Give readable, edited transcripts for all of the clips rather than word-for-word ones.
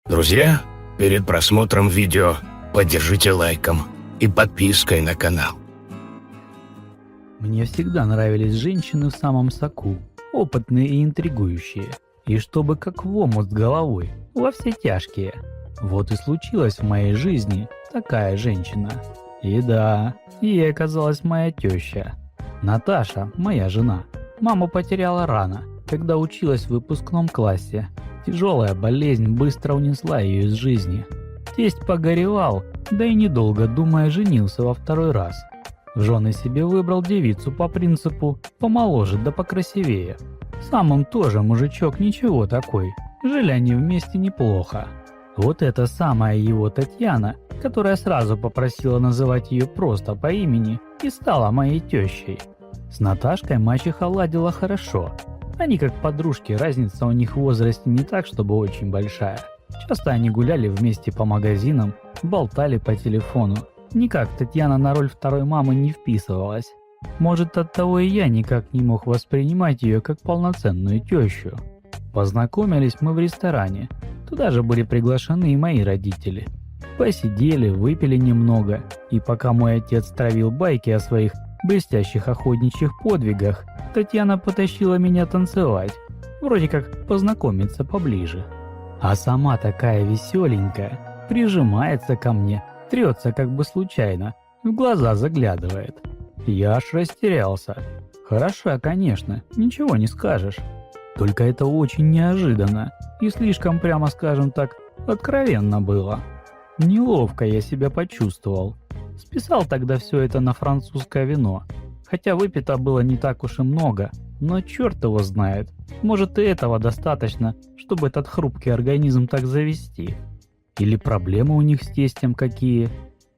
Друзья, перед просмотром видео поддержите лайком и подпиской на канал. Мне всегда нравились женщины в самом соку, опытные и интригующие, и чтобы как в омут с головой, во все тяжкие. Вот и случилась в моей жизни такая женщина. И да, ей оказалась моя теща. Наташа, моя жена. Маму потеряла рано, когда училась в выпускном классе. Тяжелая болезнь быстро унесла ее из жизни. Тесть погоревал, да и недолго думая женился во второй раз. В жены себе выбрал девицу по принципу помоложе да покрасивее. Сам он тоже мужичок ничего такой, жили они вместе неплохо. Вот эта самая его Татьяна, которая сразу попросила называть ее просто по имени, и стала моей тещей. С Наташкой мачеха ладила хорошо. Они как подружки, разница у них в возрасте не так, чтобы очень большая. Часто они гуляли вместе по магазинам, болтали по телефону. Никак Татьяна на роль второй мамы не вписывалась. Может, оттого и я никак не мог воспринимать ее как полноценную тещу. Познакомились мы в ресторане. Туда же были приглашены и мои родители. Посидели, выпили немного, и пока мой отец травил байки о своих блестящих охотничьих подвигах, Татьяна потащила меня танцевать, вроде как познакомиться поближе. А сама такая веселенькая, прижимается ко мне, трется как бы случайно, в глаза заглядывает. Я аж растерялся. Хороша, конечно, ничего не скажешь. Только это очень неожиданно и слишком, прямо скажем так, откровенно было. Неловко я себя почувствовал. Списал тогда все это на французское вино. Хотя выпито было не так уж и много, но черт его знает. Может, и этого достаточно, чтобы этот хрупкий организм так завести. Или проблемы у них с тестем какие.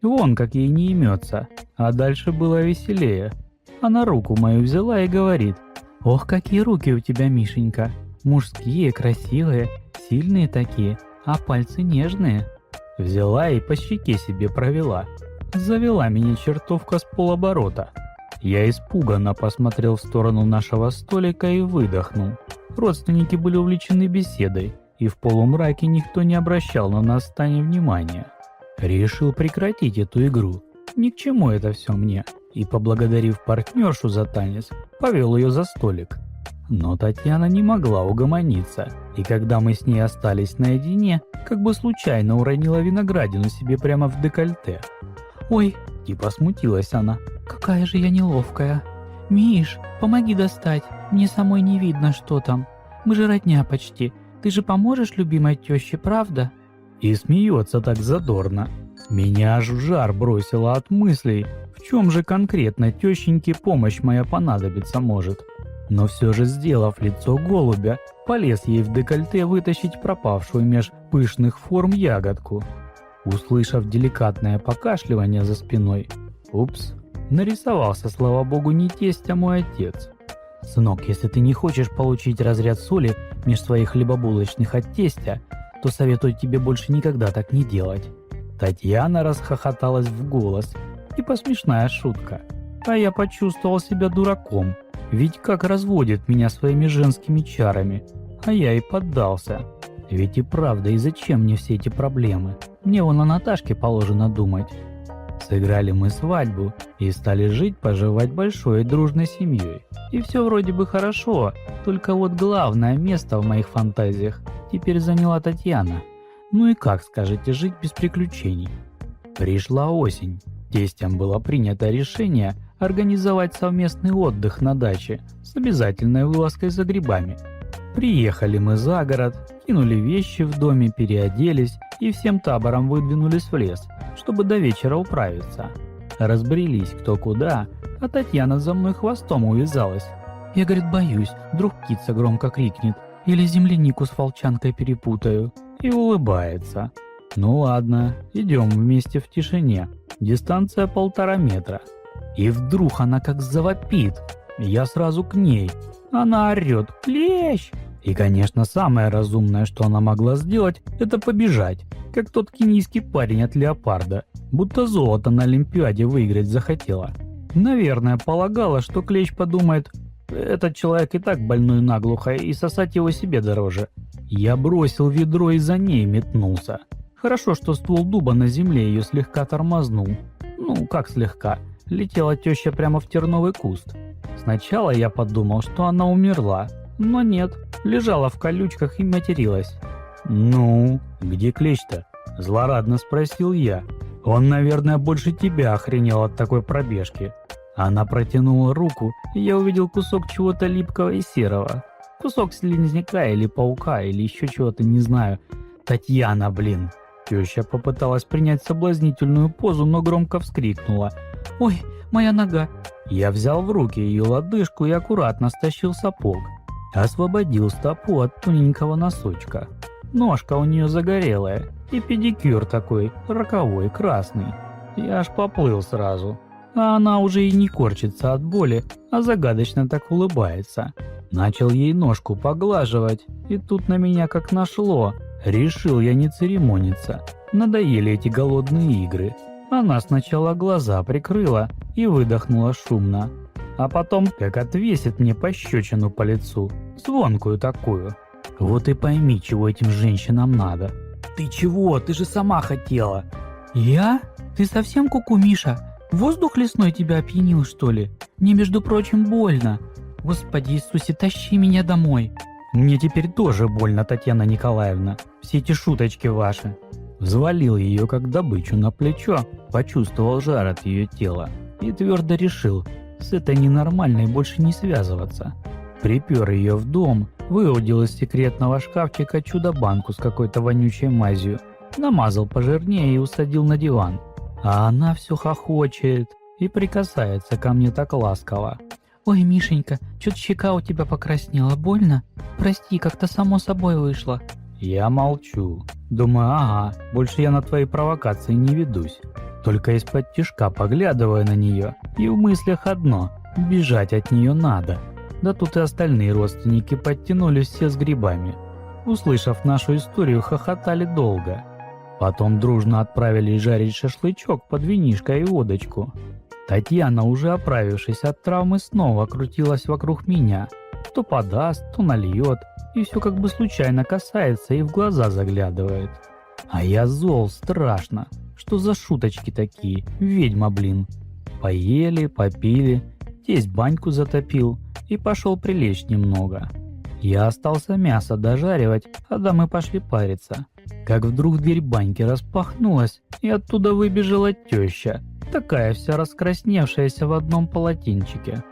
Вон как ей не имется. А дальше было веселее. Она руку мою взяла и говорит: «Ох, какие руки у тебя, Мишенька! Мужские, красивые, сильные такие, а пальцы нежные». Взяла и по щеке себе провела. Завела меня чертовка с полоборота. Я испуганно посмотрел в сторону нашего столика и выдохнул. Родственники были увлечены беседой, и в полумраке никто не обращал на нас с Таней внимания. Решил прекратить эту игру. Ни к чему это все мне. И, поблагодарив партнершу за танец, повел ее за столик. Но Татьяна не могла угомониться, и когда мы с ней остались наедине, как бы случайно уронила виноградину себе прямо в декольте. «Ой!» – типа смутилась она. «Какая же я неловкая! Миш, помоги достать, мне самой не видно, что там. Мы же родня почти, ты же поможешь любимой теще, правда?» И смеется так задорно. Меня аж в жар бросило от мыслей, в чем же конкретно тещеньке помощь моя понадобиться может. Но все же, сделав лицо голубя, полез ей в декольте вытащить пропавшую меж пышных форм ягодку. Услышав деликатное покашливание за спиной, упс, нарисовался, слава богу, не тесть, а мой отец. «Сынок, если ты не хочешь получить разряд соли меж своих хлебобулочных от тестя, то советую тебе больше никогда так не делать». Татьяна расхохоталась в голос, типа смешная шутка. А я почувствовал себя дураком, ведь как разводит меня своими женскими чарами. А я и поддался. Ведь и правда, и зачем мне все эти проблемы? Мне вон о Наташке положено думать. Сыграли мы свадьбу и стали жить-поживать большой и дружной семьей. И все вроде бы хорошо, только вот главное место в моих фантазиях теперь заняла Татьяна. Ну и как, скажете, жить без приключений? Пришла осень. Тестям было принято решение организовать совместный отдых на даче с обязательной вылазкой за грибами. Приехали мы за город, кинули вещи в доме, переоделись и всем табором выдвинулись в лес, чтобы до вечера управиться. Разбрелись кто куда, а Татьяна за мной хвостом увязалась. Я, говорит, боюсь, вдруг птица громко крикнет или землянику с волчанкой перепутаю. И улыбается. Ну ладно, идем вместе в тишине. Дистанция 1,5 метра. И вдруг она как завопит. Я сразу к ней. Она орет: «Клещ!» И, конечно, самое разумное, что она могла сделать, это побежать, как тот кенийский парень от леопарда, будто золото на Олимпиаде выиграть захотела. Наверное, полагала, что клещ подумает: Этот человек и так больной наглухо, и сосать его себе дороже. Я бросил ведро и за ней метнулся. Хорошо, что ствол дуба на земле ее слегка тормознул. Ну, как слегка. Летела теща прямо в терновый куст. Сначала я подумал, что она умерла, но нет, лежала в колючках и материлась. «Ну, где клещ-то?» – злорадно спросил я. «Он, наверное, больше тебя охренел от такой пробежки». Она протянула руку, и я увидел кусок чего-то липкого и серого. Кусок слизняка или паука, или еще чего-то, не знаю. «Татьяна, блин!» Теща попыталась принять соблазнительную позу, но громко вскрикнула. «Ой, моя нога!» Я взял в руки ее лодыжку и аккуратно стащил сапог. Освободил стопу от тоненького носочка. Ножка у нее загорелая, и педикюр такой, роковой, красный. Я аж поплыл сразу. А она уже и не корчится от боли, а загадочно так улыбается. Начал ей ножку поглаживать, и тут на меня как нашло. Решил я не церемониться. Надоели эти голодные игры. Она сначала глаза прикрыла и выдохнула шумно. А потом как отвесит мне пощечину по лицу. Звонкую такую. Вот и пойми, чего этим женщинам надо. «Ты чего? Ты же сама хотела!» «Я? Ты совсем куку, Миша? Воздух лесной тебя опьянил, что ли? Мне, между прочим, больно. Господи Иисусе, тащи меня домой!» «Мне теперь тоже больно, Татьяна Николаевна. Все эти шуточки ваши». Взвалил ее как добычу на плечо, почувствовал жар от ее тела и твердо решил с этой ненормальной больше не связываться. Припер ее в дом, выудил из секретного шкафчика чудо-банку с какой-то вонючей мазью, намазал пожирнее и усадил на диван. А она все хохочет и прикасается ко мне так ласково. «Ой, Мишенька, чё-то щека у тебя покраснела, больно? Прости, как-то само собой вышло». Я молчу. Думаю, ага, больше я на твои провокации не ведусь. Только из-под тишка поглядываю на нее, и в мыслях одно – бежать от нее надо. Да тут и остальные родственники подтянулись все с грибами. Услышав нашу историю, хохотали долго. Потом дружно отправились жарить шашлычок под винишко и водочку. Татьяна, уже оправившись от травмы, снова крутилась вокруг меня. То подаст, то нальет, и все как бы случайно касается и в глаза заглядывает. А я зол страшно. Что за шуточки такие? Ведьма, блин. Поели, попили, тесть баньку затопил и пошел прилечь немного. Я остался мясо дожаривать, а дамы пошли париться. Как вдруг дверь баньки распахнулась, и оттуда выбежала теща, такая вся раскрасневшаяся в одном полотенчике.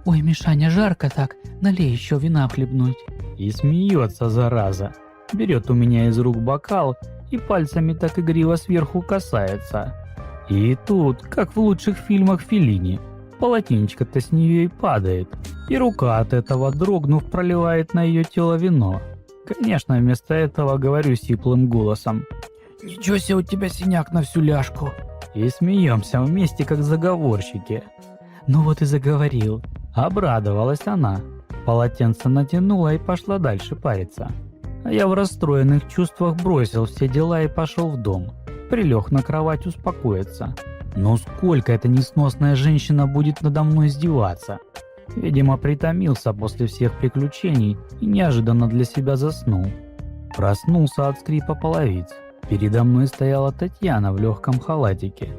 «Ой, Мишаня, жарко так, налей еще вина хлебнуть». И смеется, зараза. Берет у меня из рук бокал и пальцами так игриво сверху касается. И тут, как в лучших фильмах Феллини, полотенечко-то с нее и падает, и рука от этого, дрогнув, проливает на ее тело вино. Конечно, вместо этого говорю сиплым голосом: «Ничего себе, у тебя синяк на всю ляжку». И смеемся вместе, как заговорщики. «Ну вот и заговорил». Обрадовалась она. Полотенце натянула и пошла дальше париться. А я в расстроенных чувствах бросил все дела и пошел в дом. Прилег на кровать успокоиться. Но сколько эта несносная женщина будет надо мной издеваться? Видимо, притомился после всех приключений и неожиданно для себя заснул. Проснулся от скрипа половиц. Передо мной стояла Татьяна в легком халатике.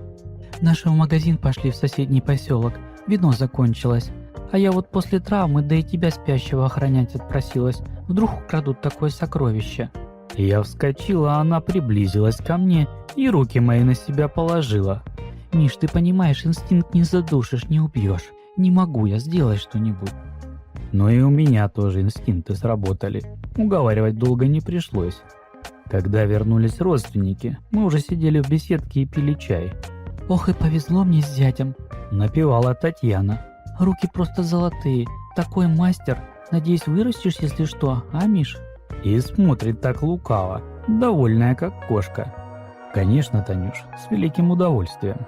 «Наши в магазин пошли в соседний поселок. Вино закончилось. А я вот после травмы, да и тебя спящего охранять отпросилась. Вдруг украдут такое сокровище». Я вскочил, а она приблизилась ко мне и руки мои на себя положила. «Миш, ты понимаешь, инстинкт не задушишь, не убьешь. Не могу я, сделай что-нибудь». Но и у меня тоже инстинкты сработали. Уговаривать долго не пришлось. Когда вернулись родственники, мы уже сидели в беседке и пили чай. «Ох и повезло мне с зятем», — напевала Татьяна. «Руки просто золотые, такой мастер. Надеюсь, вырастешь, если что, а, Миш?» И смотрит так лукаво, довольная как кошка. «Конечно, Танюш, с великим удовольствием».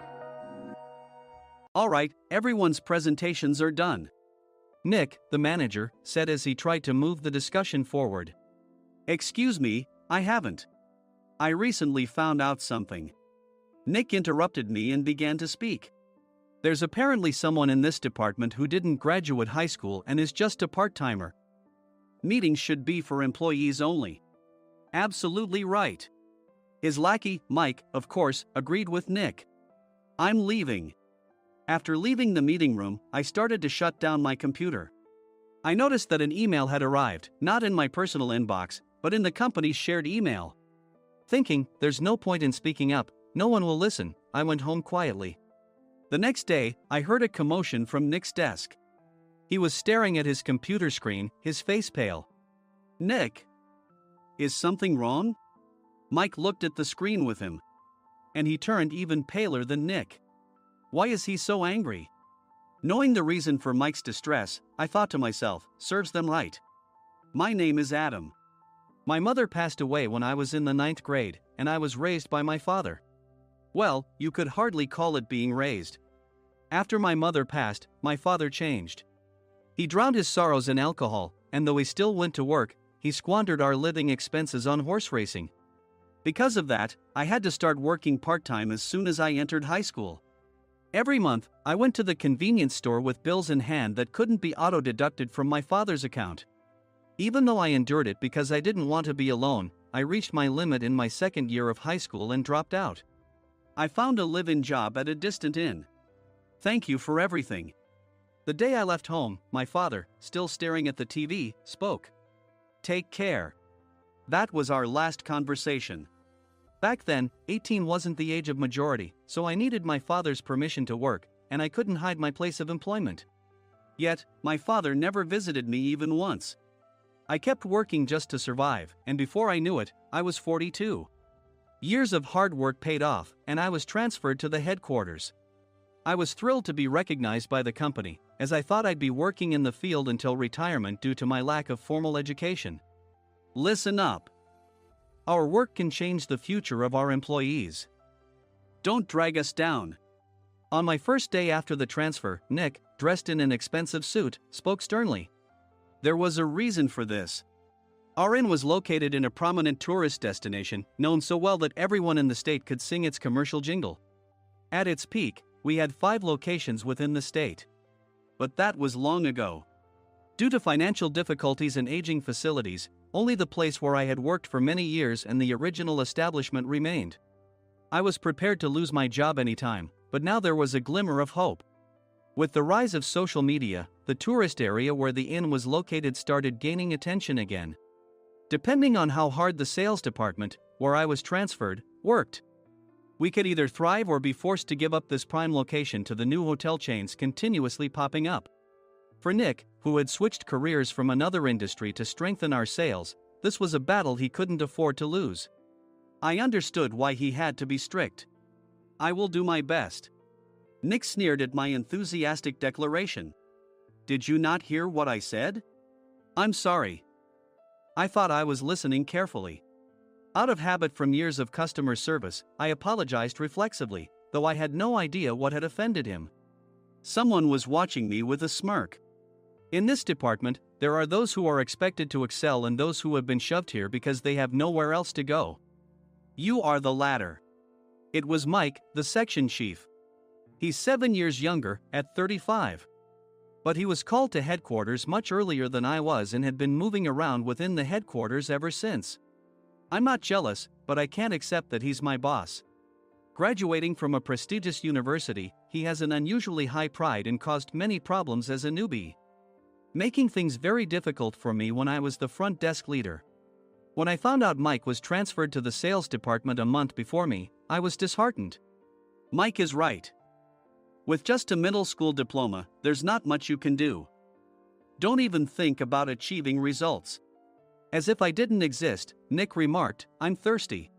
All right, everyone's presentations are done. Nick, the manager, said as he tried to move the discussion forward. Excuse me, I haven't. I recently found out something. Nick interrupted me and began to speak. There's apparently someone in this department who didn't graduate high school and is just a part-timer. Meetings should be for employees only. Absolutely right. His lackey, Mike, of course, agreed with Nick. I'm leaving. After leaving the meeting room, I started to shut down my computer. I noticed that an email had arrived, not in my personal inbox, but in the company's shared email. Thinking, there's no point in speaking up, no one will listen, I went home quietly. The next day, I heard a commotion from Nick's desk. He was staring at his computer screen, his face pale. Nick? Is something wrong? Mike looked at the screen with him. And he turned even paler than Nick. Why is he so angry? Knowing the reason for Mike's distress, I thought to myself, serves them right. My name is Adam. My mother passed away when I was in the 9th grade, and I was raised by my father. Well, you could hardly call it being raised. After my mother passed, my father changed. He drowned his sorrows in alcohol, and though he still went to work, he squandered our living expenses on horse racing. Because of that, I had to start working part-time as soon as I entered high school. Every month, I went to the convenience store with bills in hand that couldn't be auto-deducted from my father's account. Even though I endured it because I didn't want to be alone, I reached my limit in my 2nd year of high school and dropped out. I found a live-in job at a distant inn. Thank you for everything. The day I left home, my father, still staring at the TV, spoke. Take care. That was our last conversation. Back then, 18 wasn't the age of majority, so I needed my father's permission to work, and I couldn't hide my place of employment. Yet, my father never visited me even once. I kept working just to survive, and before I knew it, I was 42. Years of hard work paid off, and I was transferred to the headquarters. I was thrilled to be recognized by the company, as I thought I'd be working in the field until retirement due to my lack of formal education. Listen up. Our work can change the future of our employees. Don't drag us down. On my first day after the transfer, Nick, dressed in an expensive suit, spoke sternly. There was a reason for this. Our inn was located in a prominent tourist destination, known so well that everyone in the state could sing its commercial jingle. At its peak, we had 5 locations within the state. But that was long ago. Due to financial difficulties and aging facilities, only the place where I had worked for many years and the original establishment remained. I was prepared to lose my job anytime, but now there was a glimmer of hope. With the rise of social media, the tourist area where the inn was located started gaining attention again. Depending on how hard the sales department, where I was transferred, worked, we could either thrive or be forced to give up this prime location to the new hotel chains continuously popping up. For Nick, who had switched careers from another industry to strengthen our sales, this was a battle he couldn't afford to lose. I understood why he had to be strict. I will do my best. Nick sneered at my enthusiastic declaration. Did you not hear what I said? I'm sorry. I thought I was listening carefully. Out of habit from years of customer service, I apologized reflexively, though I had no idea what had offended him. Someone was watching me with a smirk. In this department, there are those who are expected to excel and those who have been shoved here because they have nowhere else to go. You are the latter. It was Mike, the section chief. He's 7 years younger, at 35. But he was called to headquarters much earlier than I was and had been moving around within the headquarters ever since. I'm not jealous, but I can't accept that he's my boss. Graduating from a prestigious university, he has an unusually high pride and caused many problems as a newbie, making things very difficult for me when I was the front desk leader. When I found out Mike was transferred to the sales department a month before me, I was disheartened. Mike is right. With just a middle school diploma, there's not much you can do. Don't even think about achieving results. As if I didn't exist, Nick remarked, I'm thirsty.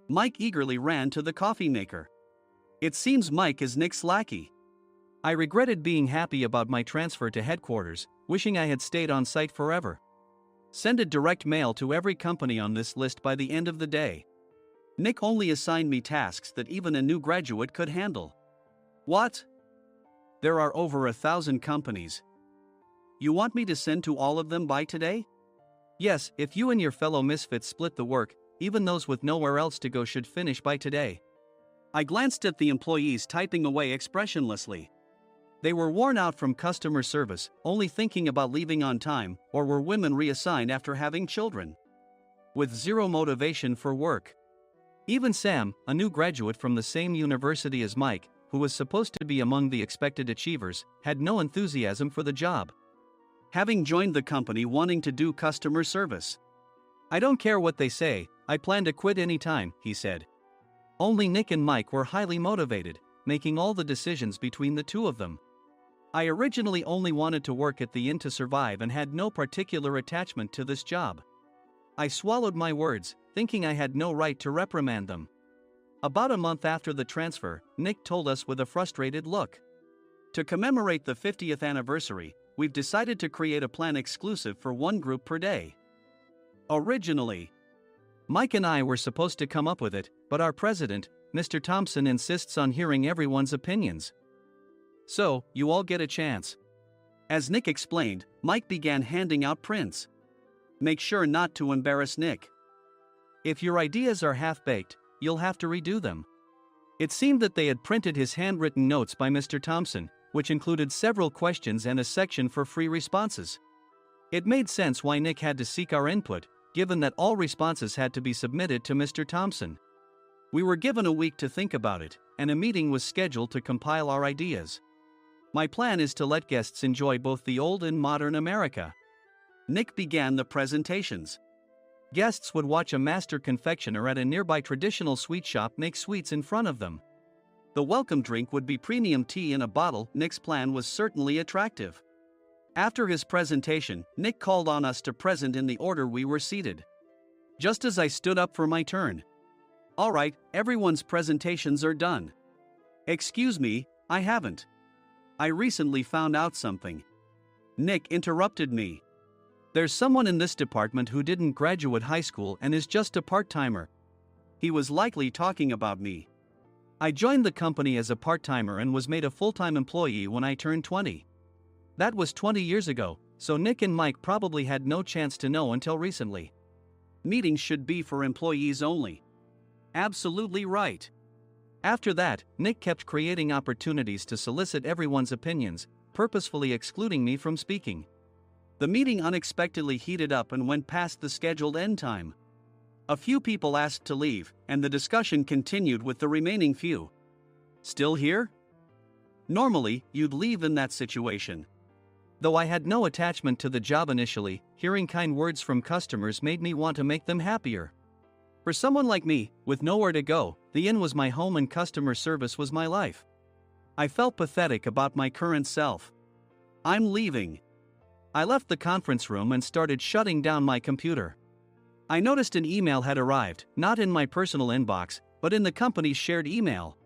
Mike eagerly ran to the coffee maker. It seems Mike is Nick's lackey. I regretted being happy about my transfer to headquarters, wishing I had stayed on site forever. Send a direct mail to every company on this list by the end of the day. Nick only assigned me tasks that even a new graduate could handle. What? There are over 1,000 companies. You want me to send to all of them by today? Yes, if you and your fellow misfits split the work, even those with nowhere else to go should finish by today. I glanced at the employees typing away expressionlessly. They were worn out from customer service, only thinking about leaving on time, or were women reassigned after having children. With zero motivation for work. Even Sam, a new graduate from the same university as Mike, who was supposed to be among the expected achievers, had no enthusiasm for the job. Having joined the company wanting to do customer service. "I don't care what they say, I plan to quit any time," he said. Only Nick and Mike were highly motivated, making all the decisions between the two of them. I originally only wanted to work at the inn to survive and had no particular attachment to this job. I swallowed my words, thinking I had no right to reprimand them. About a month after the transfer, Nick told us with a frustrated look. "To commemorate the 50th anniversary, we've decided to create a plan exclusive for one group per day." Originally, Mike and I were supposed to come up with it, but our president, Mr. Thompson, insists on hearing everyone's opinions. "So, you all get a chance." As Nick explained, Mike began handing out prints. Make sure not to embarrass Nick. If your ideas are half-baked, you'll have to redo them. It seemed that they had printed his handwritten notes by Mr. Thompson, which included several questions and a section for free responses. It made sense why Nick had to seek our input, given that all responses had to be submitted to Mr. Thompson. We were given a week to think about it, and a meeting was scheduled to compile our ideas. My plan is to let guests enjoy both the old and modern America. Nick began the presentations. Guests would watch a master confectioner at a nearby traditional sweet shop make sweets in front of them. The welcome drink would be premium tea in a bottle. Nick's plan was certainly attractive. After his presentation, Nick called on us to present in the order we were seated. Just as I stood up for my turn. "All right, everyone's presentations are done." "Excuse me, I haven't. I recently found out something." Nick interrupted me. "There's someone in this department who didn't graduate high school and is just a part-timer." He was likely talking about me. I joined the company as a part-timer and was made a full-time employee when I turned 20. That was 20 years ago, so Nick and Mike probably had no chance to know until recently. Meetings should be for employees only. Absolutely right. After that, Nick kept creating opportunities to solicit everyone's opinions, purposefully excluding me from speaking. The meeting unexpectedly heated up and went past the scheduled end time. A few people asked to leave, and the discussion continued with the remaining few. "Still here?" Normally, you'd leave in that situation. Though I had no attachment to the job initially, hearing kind words from customers made me want to make them happier. For someone like me, with nowhere to go, the inn was my home and customer service was my life. I felt pathetic about my current self. "I'm leaving." I left the conference room and started shutting down my computer. I noticed an email had arrived, not in my personal inbox, but in the company's shared email.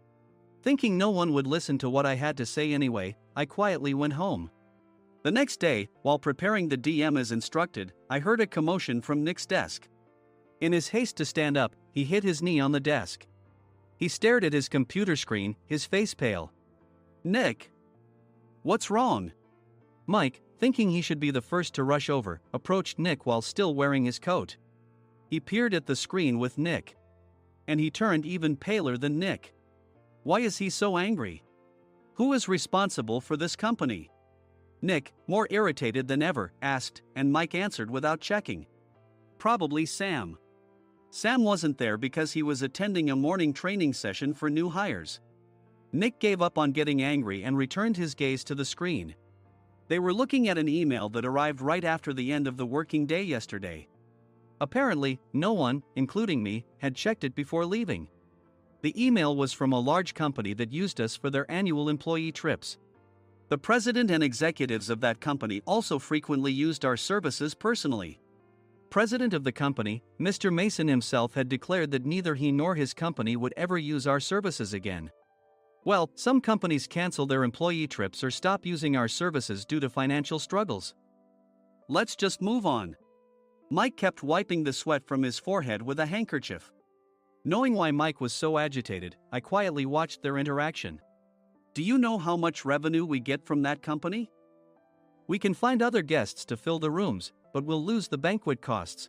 Thinking no one would listen to what I had to say anyway, I quietly went home. The next day, while preparing the DM as instructed, I heard a commotion from Nick's desk. In his haste to stand up, he hit his knee on the desk. He stared at his computer screen, his face pale. "Nick! What's wrong?" Mike, thinking he should be the first to rush over, approached Nick while still wearing his coat. He peered at the screen with Nick. And he turned even paler than Nick. Why is he so angry? Who is responsible for this company? Nick, more irritated than ever, asked, and Mike answered without checking. Probably Sam. Sam wasn't there because he was attending a morning training session for new hires. Nick gave up on getting angry and returned his gaze to the screen. They were looking at an email that arrived right after the end of the working day yesterday. Apparently, no one, including me, had checked it before leaving. The email was from a large company that used us for their annual employee trips. The president and executives of that company also frequently used our services personally. President of the company, Mr. Mason himself, had declared that neither he nor his company would ever use our services again. Well, some companies cancel their employee trips or stop using our services due to financial struggles. Let's just move on. Mike kept wiping the sweat from his forehead with a handkerchief. Knowing why Mike was so agitated, I quietly watched their interaction. Do you know how much revenue we get from that company? We can find other guests to fill the rooms, but we'll lose the banquet costs,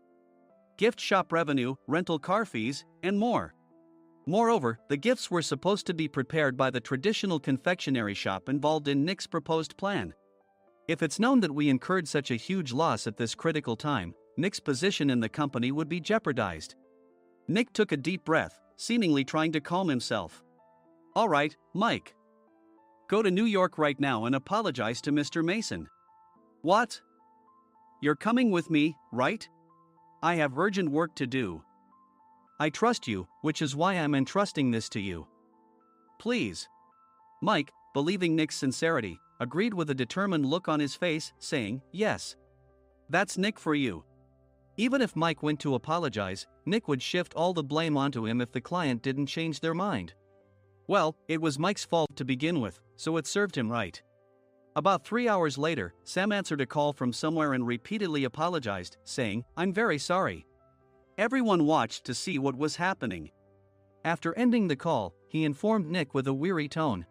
gift shop revenue, rental car fees, and more. Moreover, the gifts were supposed to be prepared by the traditional confectionery shop involved in Nick's proposed plan. If it's known that we incurred such a huge loss at this critical time, Nick's position in the company would be jeopardized. Nick took a deep breath, seemingly trying to calm himself. All right, Mike. Go to New York right now and apologize to Mr. Mason. What? You're coming with me, right? I have urgent work to do. I trust you, which is why I'm entrusting this to you. Please. Mike, believing Nick's sincerity, agreed with a determined look on his face, saying, yes. That's Nick for you. Even if Mike went to apologize, Nick would shift all the blame onto him if the client didn't change their mind. Well, it was Mike's fault to begin with, so it served him right. About 3 hours later, Sam answered a call from somewhere and repeatedly apologized, saying, I'm very sorry. Everyone watched to see what was happening. After ending the call, he informed Nick with a weary tone.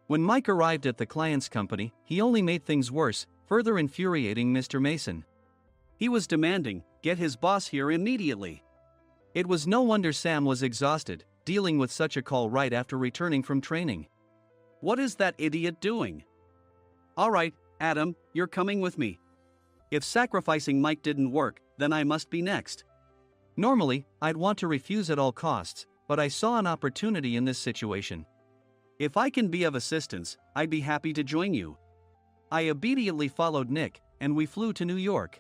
When Mike arrived at the client's company, he only made things worse, further infuriating Mr. Mason. He was demanding, get his boss here immediately. It was no wonder Sam was exhausted, dealing with such a call right after returning from training. What is that idiot doing? All right, Adam, you're coming with me. If sacrificing Mike didn't work, then I must be next. Normally, I'd want to refuse at all costs, but I saw an opportunity in this situation. If I can be of assistance, I'd be happy to join you. I obediently followed Nick, and we flew to New York.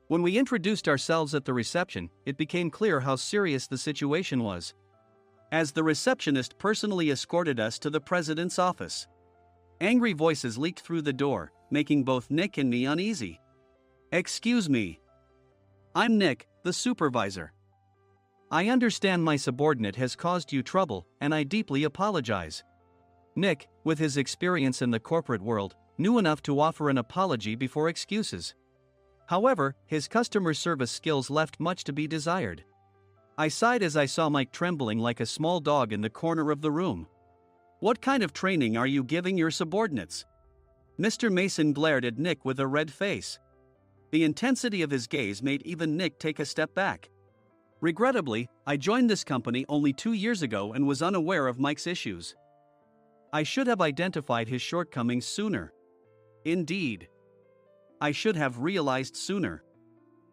When we introduced ourselves at the reception, it became clear how serious the situation was. As the receptionist personally escorted us to the president's office. Angry voices leaked through the door, making both Nick and me uneasy. Excuse me. I'm Nick, the supervisor. I understand my subordinate has caused you trouble, and I deeply apologize. Nick, with his experience in the corporate world, knew enough to offer an apology before excuses. However, his customer service skills left much to be desired. I sighed as I saw Mike trembling like a small dog in the corner of the room. What kind of training are you giving your subordinates? Mr. Mason glared at Nick with a red face. The intensity of his gaze made even Nick take a step back. Regrettably, I joined this company only 2 years ago and was unaware of Mike's issues. I should have identified his shortcomings sooner. Indeed. I should have realized sooner.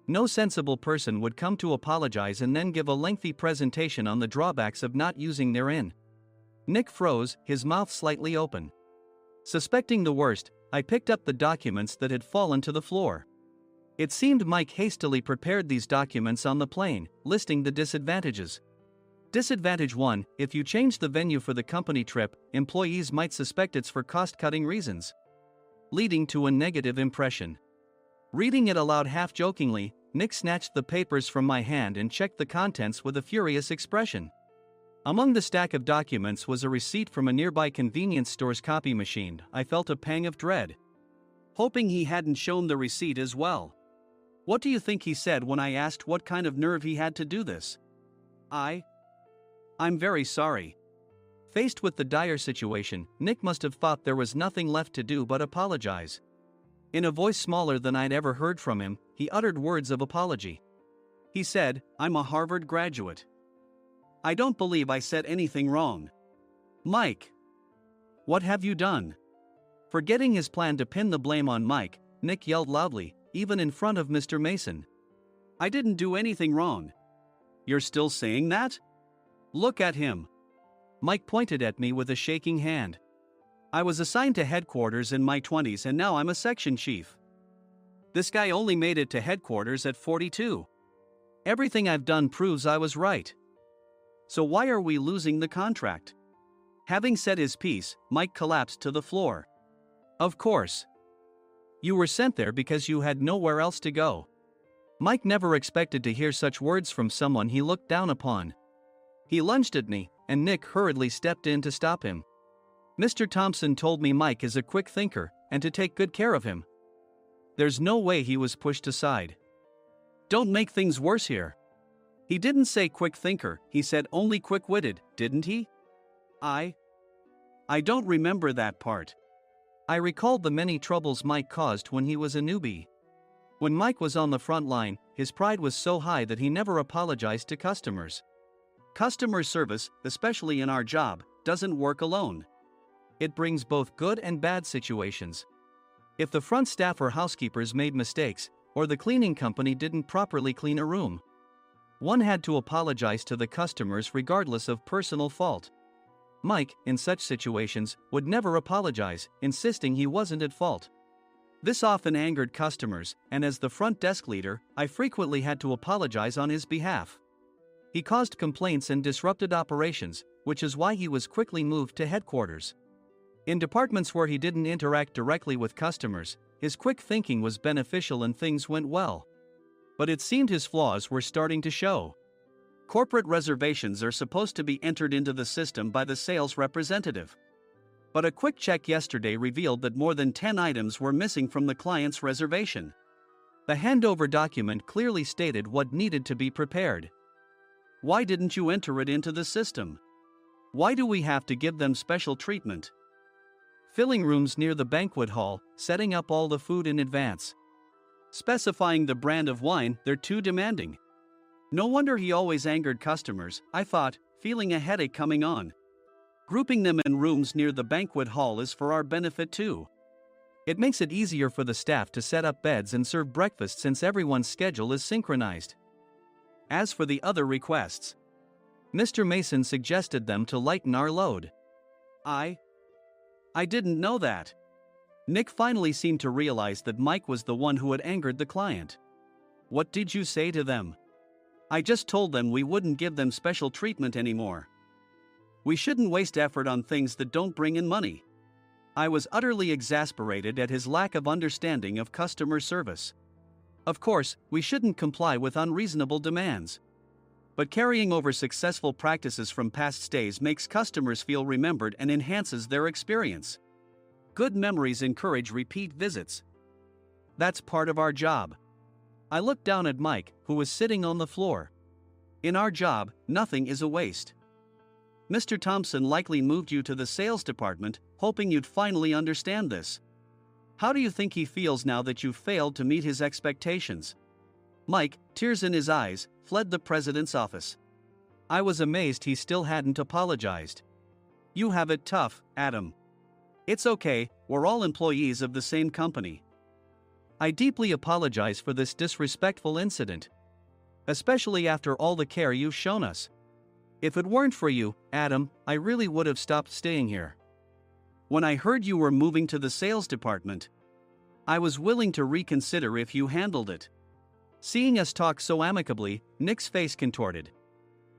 No sensible person would come to apologize and then give a lengthy presentation on the drawbacks of not using their in. Nick froze, his mouth slightly open. Suspecting the worst, I picked up the documents that had fallen to the floor. It seemed Mike hastily prepared these documents on the plane, listing the disadvantages. Disadvantage 1: if you change the venue for the company trip, employees might suspect it's for cost-cutting reasons, leading to a negative impression. Reading it aloud half-jokingly, Nick snatched the papers from my hand and checked the contents with a furious expression. Among the stack of documents was a receipt from a nearby convenience store's copy machine. I felt a pang of dread, hoping he hadn't shown the receipt as well. What do you think he said when I asked what kind of nerve he had to do this? I'm very sorry. Faced with the dire situation, Nick must have thought there was nothing left to do but apologize. In a voice smaller than I'd ever heard from him, he uttered words of apology. He said, I'm a Harvard graduate. I don't believe I said anything wrong. Mike, what have you done? Forgetting his plan to pin the blame on Mike, Nick yelled loudly, even in front of Mr. Mason. I didn't do anything wrong. You're still saying that? Look at him. Mike pointed at me with a shaking hand. I was assigned to headquarters in my 20s and now I'm a section chief. This guy only made it to headquarters at 42. Everything I've done proves I was right. So why are we losing the contract? Having said his piece, Mike collapsed to the floor. Of course. You were sent there because you had nowhere else to go. Mike never expected to hear such words from someone he looked down upon. He lunged at me, and Nick hurriedly stepped in to stop him. Mr. Thompson told me Mike is a quick thinker, and to take good care of him. There's no way he was pushed aside. Don't make things worse here. He didn't say quick thinker, he said only quick-witted, didn't he? I don't remember that part. I recalled the many troubles Mike caused when he was a newbie. When Mike was on the front line, his pride was so high that he never apologized to customers. Customer service, especially in our job, doesn't work alone. It brings both good and bad situations. If the front staff or housekeepers made mistakes, or the cleaning company didn't properly clean a room, one had to apologize to the customers regardless of personal fault. Mike, in such situations, would never apologize, insisting he wasn't at fault. This often angered customers, and as the front desk leader, I frequently had to apologize on his behalf. He caused complaints and disrupted operations, which is why he was quickly moved to headquarters. In departments where he didn't interact directly with customers, his quick thinking was beneficial and things went well. But it seemed his flaws were starting to show. Corporate reservations are supposed to be entered into the system by the sales representative. But a quick check yesterday revealed that more than 10 items were missing from the client's reservation. The handover document clearly stated what needed to be prepared. Why didn't you enter it into the system? Why do we have to give them special treatment? Filling rooms near the banquet hall, setting up all the food in advance. Specifying the brand of wine, they're too demanding. No wonder he always angered customers, I thought, feeling a headache coming on. Grouping them in rooms near the banquet hall is for our benefit too. It makes it easier for the staff to set up beds and serve breakfast since everyone's schedule is synchronized. As for the other requests, Mr. Mason suggested them to lighten our load. I didn't know that. Nick finally seemed to realize that Mike was the one who had angered the client. What did you say to them? I just told them we wouldn't give them special treatment anymore. We shouldn't waste effort on things that don't bring in money. I was utterly exasperated at his lack of understanding of customer service. Of course, we shouldn't comply with unreasonable demands. But carrying over successful practices from past stays makes customers feel remembered and enhances their experience. Good memories encourage repeat visits. That's part of our job. I looked down at Mike, who was sitting on the floor. In our job, nothing is a waste. Mr. Thompson likely moved you to the sales department, hoping you'd finally understand this. How do you think he feels now that you've failed to meet his expectations? Mike, tears in his eyes, fled the president's office. I was amazed he still hadn't apologized. You have it tough, Adam. It's okay, we're all employees of the same company. I deeply apologize for this disrespectful incident. Especially after all the care you've shown us. If it weren't for you, Adam, I really would have stopped staying here. When I heard you were moving to the sales department, I was willing to reconsider if you handled it. Seeing us talk so amicably, Nick's face contorted.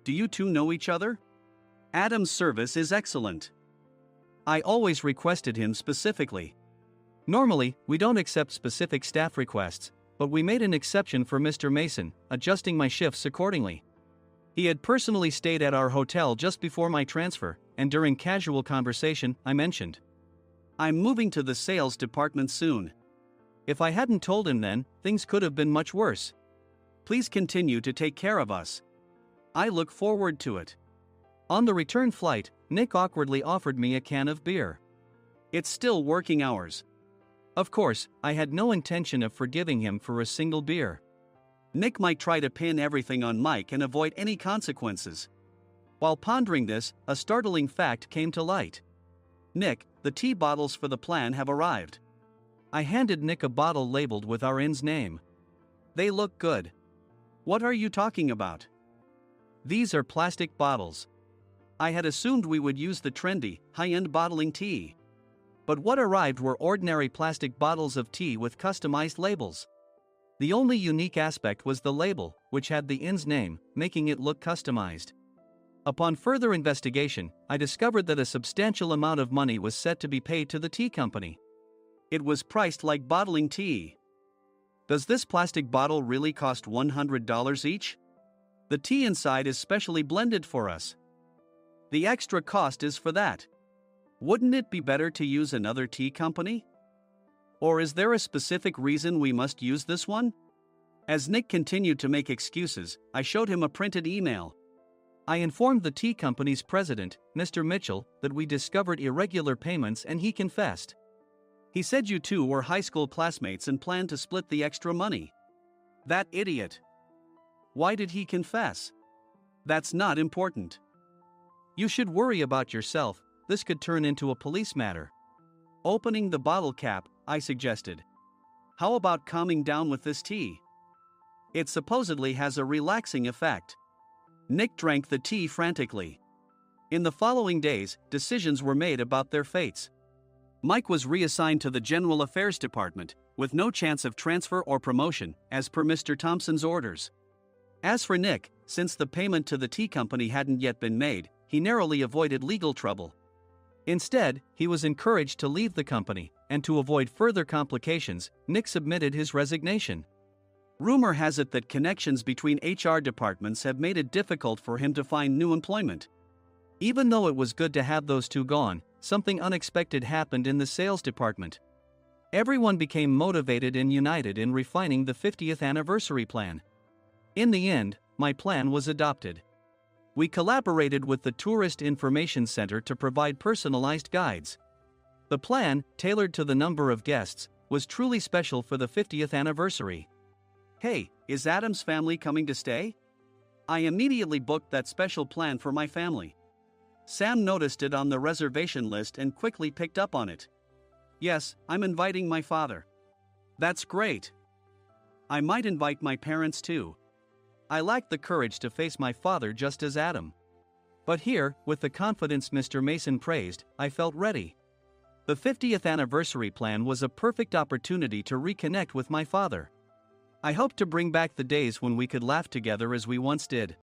Do you two know each other? Adam's service is excellent. I always requested him specifically. Normally, we don't accept specific staff requests, but we made an exception for Mr. Mason, adjusting my shifts accordingly. He had personally stayed at our hotel just before my transfer, and during casual conversation, I mentioned, I'm moving to the sales department soon. If I hadn't told him then, things could have been much worse. Please continue to take care of us. I look forward to it. On the return flight, Nick awkwardly offered me a can of beer. It's still working hours. Of course, I had no intention of forgiving him for a single beer. Nick might try to pin everything on Mike and avoid any consequences. While pondering this, a startling fact came to light. Nick, the tea bottles for the plan have arrived. I handed Nick a bottle labeled with our inn's name. They look good. What are you talking about? These are plastic bottles. I had assumed we would use the trendy, high-end bottling tea. But what arrived were ordinary plastic bottles of tea with customized labels. The only unique aspect was the label, which had the inn's name, making it look customized. Upon further investigation, I discovered that a substantial amount of money was set to be paid to the tea company. It was priced like bottling tea. Does this plastic bottle really cost $100 each? The tea inside is specially blended for us. The extra cost is for that. Wouldn't it be better to use another tea company? Or is there a specific reason we must use this one? As Nick continued to make excuses, I showed him a printed email. I informed the tea company's president, Mr. Mitchell, that we discovered irregular payments and he confessed. He said you two were high school classmates and planned to split the extra money. That idiot. Why did he confess? That's not important. You should worry about yourself, this could turn into a police matter. Opening the bottle cap, I suggested. How about calming down with this tea? It supposedly has a relaxing effect. Nick drank the tea frantically. In the following days, decisions were made about their fates. Mike was reassigned to the General Affairs Department, with no chance of transfer or promotion, as per Mr. Thompson's orders. As for Nick, since the payment to the tea company hadn't yet been made, he narrowly avoided legal trouble. Instead, he was encouraged to leave the company, and to avoid further complications, Nick submitted his resignation. Rumor has it that connections between HR departments have made it difficult for him to find new employment. Even though it was good to have those two gone, something unexpected happened in the sales department. Everyone became motivated and united in refining the 50th anniversary plan. In the end, my plan was adopted. We collaborated with the Tourist Information Center to provide personalized guides. The plan, tailored to the number of guests, was truly special for the 50th anniversary. Hey, is Adam's family coming to stay? I immediately booked that special plan for my family. Sam noticed it on the reservation list and quickly picked up on it. Yes, I'm inviting my father. That's great. I might invite my parents too. I lacked the courage to face my father just as Adam. But here, with the confidence Mr. Mason praised, I felt ready. The 50th anniversary plan was a perfect opportunity to reconnect with my father. I hoped to bring back the days when we could laugh together as we once did.